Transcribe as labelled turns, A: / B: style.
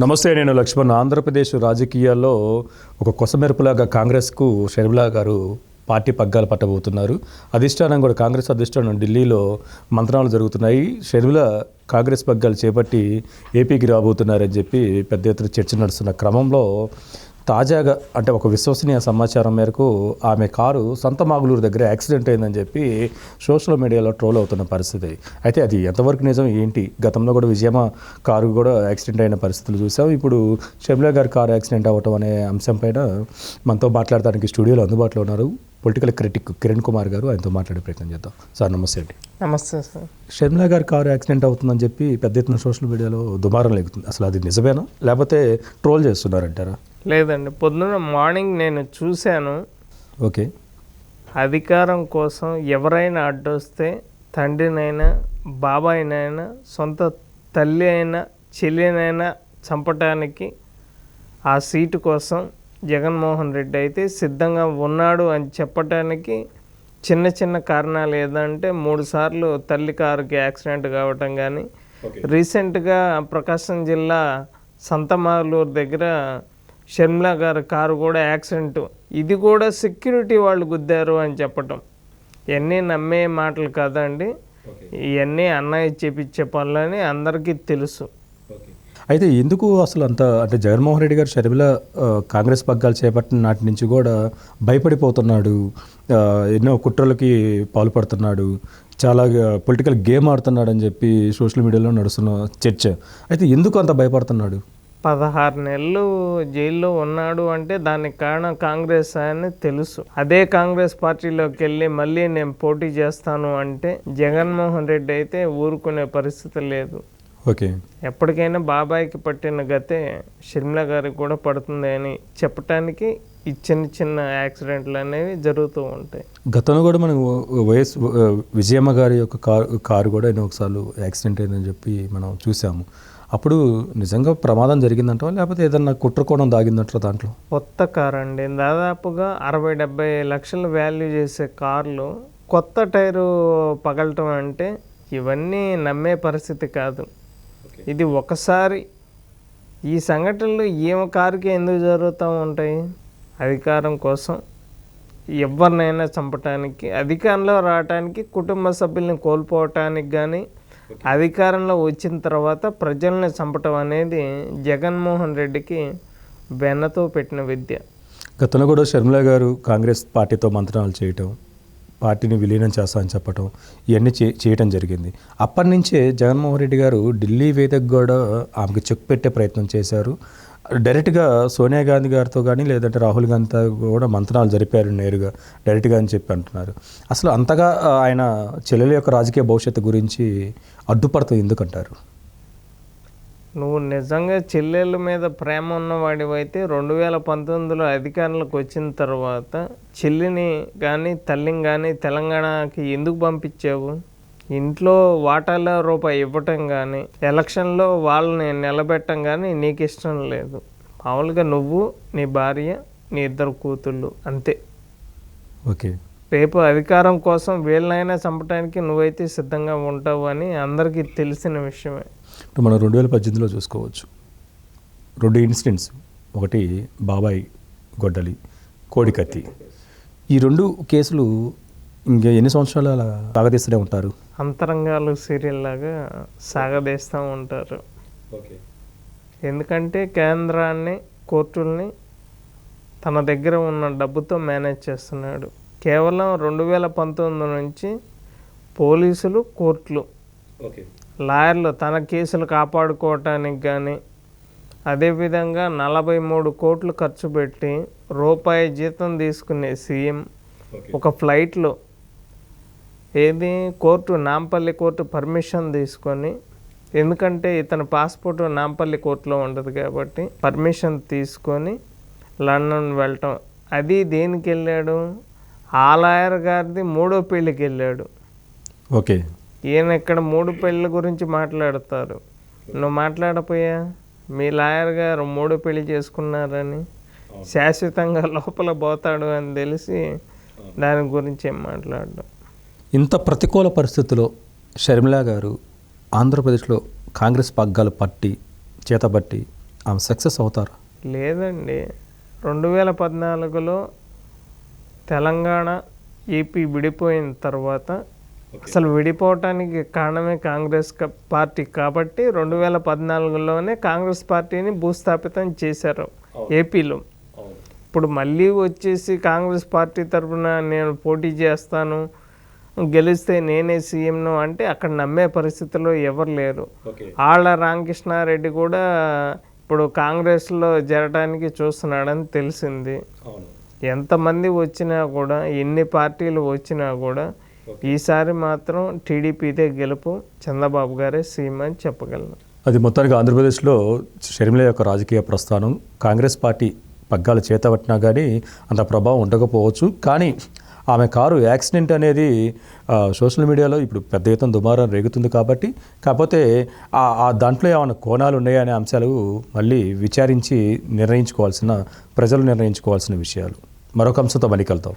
A: నమస్తే, నేను లక్ష్మణ్. ఆంధ్రప్రదేశ్ రాజకీయాల్లో ఒక కొసమెరుపులాగా కాంగ్రెస్కు షర్మిలా గారు పార్టీ పగ్గాలు పట్టబోతున్నారు. అధిష్టానం కూడా, కాంగ్రెస్ అధిష్టానం ఢిల్లీలో మంత్రాలు జరుగుతున్నాయి. షర్మిలా కాంగ్రెస్ పగ్గాలు చేపట్టి ఏపీకి రాబోతున్నారని చెప్పి పెద్ద ఎత్తున చర్చ నడుస్తున్న క్రమంలో తాజాగా, అంటే ఒక విశ్వసనీయ సమాచారం మేరకు, ఆమె కారు సంతమాగులూరు దగ్గర యాక్సిడెంట్ అయిందని చెప్పి సోషల్ మీడియాలో ట్రోల్ అవుతున్న పరిస్థితి. అయితే అది ఎంతవరకు నిజం ఏంటి? గతంలో కూడా విజయమ్మ కారు కూడా యాక్సిడెంట్ అయిన పరిస్థితులు చూసాం. ఇప్పుడు షర్మిలా గారి కారు యాక్సిడెంట్ అవ్వటం అనే అంశం పైన మనతో మాట్లాడటానికి స్టూడియోలో అందుబాటులో ఉన్నారు పొలిటికల్ క్రిటిక్ కిరణ్ కుమార్ గారు. ఆయనతో మాట్లాడే ప్రయత్నం చేద్దాం. సార్ నమస్తే అండి.
B: నమస్తే సార్.
A: షర్మిలా గారి కారు యాక్సిడెంట్ అవుతుందని చెప్పి పెద్ద ఎత్తున సోషల్ మీడియాలో దుమారం లేగుతుంది. అసలు అది నిజమేనా, లేకపోతే ట్రోల్ చేస్తున్నారంటారా?
B: లేదండి, పొద్దున్న మార్నింగ్ నేను చూశాను.
A: ఓకే.
B: అధికారం కోసం ఎవరైనా అడ్డొస్తే తండ్రినైనా బాబాయినైనా సొంత తల్లి అయినా చెల్లినైనా చంపటానికి ఆ సీటు కోసం జగన్మోహన్ రెడ్డి అయితే సిద్ధంగా ఉన్నాడు అని చెప్పటానికి చిన్న చిన్న కారణాలు ఏదంటే, 3 సార్లు తల్లి కారుకి యాక్సిడెంట్ కావటం కానీ, రీసెంట్గా ప్రకాశం జిల్లా సంతమాగులూరు దగ్గర షర్మిలా గారి కారు కూడా యాక్సిడెంట్, ఇది కూడా సెక్యూరిటీ వాళ్ళు గుద్దారు అని చెప్పటం. ఇవన్నీ నమ్మే మాటలు కాదండి, ఇవన్నీ అన్నయ్య చేపించే పనులని అందరికీ తెలుసు.
A: అయితే ఎందుకు అసలు అంత, అంటే జగన్మోహన్ రెడ్డి గారు షర్మిలా కాంగ్రెస్ పగ్గాలు చేపట్టిన నాటి నుంచి కూడా భయపడిపోతున్నాడు, ఎన్నో కుట్రలకి పాల్పడుతున్నాడు, చాలా పొలిటికల్ గేమ్ ఆడుతున్నాడు అని చెప్పి సోషల్ మీడియాలో నడుస్తున్న చర్చ. అయితే ఎందుకు అంత భయపడుతున్నాడు?
B: 16 నెలలు జైల్లో ఉన్నాడు అంటే దానికి కారణం కాంగ్రెస్ అని తెలుసు. అదే కాంగ్రెస్ పార్టీలోకి వెళ్ళి మళ్ళీ నేను పోటీ చేస్తాను అంటే జగన్మోహన్ రెడ్డి అయితే ఊరుకునే పరిస్థితి లేదు.
A: ఓకే.
B: ఎప్పటికైనా బాబాయికి పట్టిన గతే షర్మిలా గారికి కూడా పడుతుంది అని చెప్పటానికి ఈ చిన్న చిన్న యాక్సిడెంట్లు అనేవి జరుగుతూ ఉంటాయి.
A: గతంలో కూడా మనం వైఎస్ విజయమ్మ గారి యొక్క కారు కూడా ఎన్నో ఒకసార్లు యాక్సిడెంట్ అయిందని చెప్పి మనం చూసాము. అప్పుడు నిజంగా ప్రమాదం జరిగిందంటావా, లేకపోతే ఏదన్నా కుట్రకోణం దాగిందంటారా దాంట్లో?
B: కొత్త కారు అండి, దాదాపుగా 60-70 లక్షలు వాల్యూ చేసే కార్లు కొత్త టైరు పగలటం అంటే ఇవన్నీ నమ్మే పరిస్థితి కాదు. ఇది ఒకసారి ఈ సంఘటనలు ఏమ కారుకి ఎందుకు జరుగుతూ ఉంటాయి? అధికారం కోసం ఎవరినైనా చంపటానికి, అధికారంలో రావటానికి, కుటుంబ సభ్యుల్ని కోల్పోవటానికి కానీ, అధికారంలో వచ్చిన తర్వాత ప్రజల్ని చంపటం అనేది జగన్మోహన్ రెడ్డికి వెన్నతో పెట్టిన విద్య.
A: గతంలో కూడా షర్మిలా గారు కాంగ్రెస్ పార్టీతో మంత్రాలు చేయటం, పార్టీని విలీనం చేస్తా అని చెప్పటం, ఇవన్నీ చేయటం జరిగింది. అప్పటి నుంచే జగన్మోహన్ రెడ్డి గారు ఢిల్లీ వేదిక కూడా ఆమెకు చెక్ పెట్టే ప్రయత్నం చేశారు. డైరెక్ట్గా సోనియా గాంధీ గారితో కానీ, లేదంటే రాహుల్ గాంధీతో కూడా మంత్రాలు జరిపారు నేరుగా, డైరెక్ట్గా అని చెప్పి అంటున్నారు. అసలు అంతగా ఆయన చెల్లెల యొక్క రాజకీయ భవిష్యత్తు గురించి అడ్డుపడుతూ ఎందుకంటారు?
B: నువ్వు నిజంగా చెల్లెళ్ళ మీద ప్రేమ ఉన్నవాడివైతే 2019లో అధికారంలోకి వచ్చిన తర్వాత చెల్లిని కానీ తల్లిని కానీ తెలంగాణకి ఎందుకు పంపించావు? ఇంట్లో వాటాల రూపాయి ఇవ్వటం కానీ, ఎలక్షన్లో వాళ్ళని నిలబెట్టడం కానీ నీకు ఇష్టం లేదు. మామూలుగా నువ్వు, నీ భార్య, నీ 2 కూతుళ్ళు అంతే.
A: ఓకే.
B: రేపు అధికారం కోసం వీళ్ళనైనా చంపడానికి నువ్వైతే సిద్ధంగా ఉంటావు అని అందరికీ తెలిసిన విషయమే.
A: ఇప్పుడు మనం 2018లో చూసుకోవచ్చు 2 ఇన్సిడెంట్స్. ఒకటి బాబాయ్ గొడ్డలి, కోడికత్తి. ఈ 2 కేసులు ఇంకా ఎన్ని సంవత్సరాలు అలా సాగదీస్తూనే ఉంటారు?
B: అంతరంగాలు సీరియల్ లాగా సాగదీస్తూ ఉంటారు. ఎందుకంటే కేంద్రాన్ని, కోర్టుల్ని తన దగ్గర ఉన్న డబ్బుతో మేనేజ్ చేస్తున్నాడు. కేవలం 2019 నుంచి పోలీసులు, కోర్టులు, లాయర్లు తన కేసులు కాపాడుకోవటానికి కానీ, అదేవిధంగా 43 కోట్లు ఖర్చు పెట్టి రూపాయి జీతం తీసుకునే సీఎం ఒక ఫ్లైట్లో ఏది కోర్టు, నాంపల్లి కోర్టు పర్మిషన్ తీసుకొని, ఎందుకంటే ఇతని పాస్పోర్ట్ నాంపల్లి కోర్టులో ఉండదు కాబట్టి పర్మిషన్ తీసుకొని లండన్ వెళ్ళటం. అది దేనికి వెళ్ళాడు? ఆ లాయర్ గారిది 3వ పెళ్ళికి వెళ్ళాడు.
A: ఓకే.
B: ఈయన ఇక్కడ 3 పెళ్ళిళ్ళ గురించి మాట్లాడతారు, నువ్వు మాట్లాడపోయా? మీ లాయర్ గారు 3 పెళ్ళి చేసుకున్నారని, శాశ్వతంగా లోపల పోతాడు అని తెలిసి దాని గురించి ఏం మాట్లాడడం.
A: ఇంత ప్రతికూల పరిస్థితుల్లో షర్మిలా గారు ఆంధ్రప్రదేశ్లో కాంగ్రెస్ పగ్గాలు పట్టి చేతబట్టి ఆమె సక్సెస్ అవుతారు.
B: లేదండి, 2014లో తెలంగాణ ఏపీ విడిపోయిన తర్వాత అసలు విడిపోవటానికి కారణమే కాంగ్రెస్ పార్టీ కాబట్టి 2014లోనే కాంగ్రెస్ పార్టీని భూస్థాపితం చేశారు ఏపీలో. ఇప్పుడు మళ్ళీ వచ్చేసి కాంగ్రెస్ పార్టీ తరఫున నేను పోటీ చేస్తాను, గెలిస్తే నేనే సీఎంను అంటే అక్కడ నమ్మే పరిస్థితిలో ఎవరు లేరు. ఆళ్ళ రామకృష్ణారెడ్డి కూడా ఇప్పుడు కాంగ్రెస్లో చేరడానికి చూస్తున్నాడని తెలిసింది. ఎంతమంది వచ్చినా కూడా, ఎన్ని పార్టీలు వచ్చినా కూడా ఈసారి మాత్రం టీడీపీదే గెలుపు, చంద్రబాబు గారే సీఎం అని చెప్పగలను.
A: అది మొత్తానికి ఆంధ్రప్రదేశ్లో షర్మిల యొక్క రాజకీయ ప్రస్థానం కాంగ్రెస్ పార్టీ పగ్గాలు చేతబట్టినా కానీ అంత ప్రభావం ఉండకపోవచ్చు. కానీ ఆమె కారు యాక్సిడెంట్ అనేది సోషల్ మీడియాలో ఇప్పుడు పెద్ద ఎత్తున దుమారం రేగుతుంది కాబట్టి, కాకపోతే దాంట్లో ఏమైనా కోణాలు ఉన్నాయా అనే అంశాలు మళ్ళీ విచారించి ప్రజలు నిర్ణయించుకోవాల్సిన విషయాలు. మరొక అంశంతో మళ్ళీ కలుద్దాం.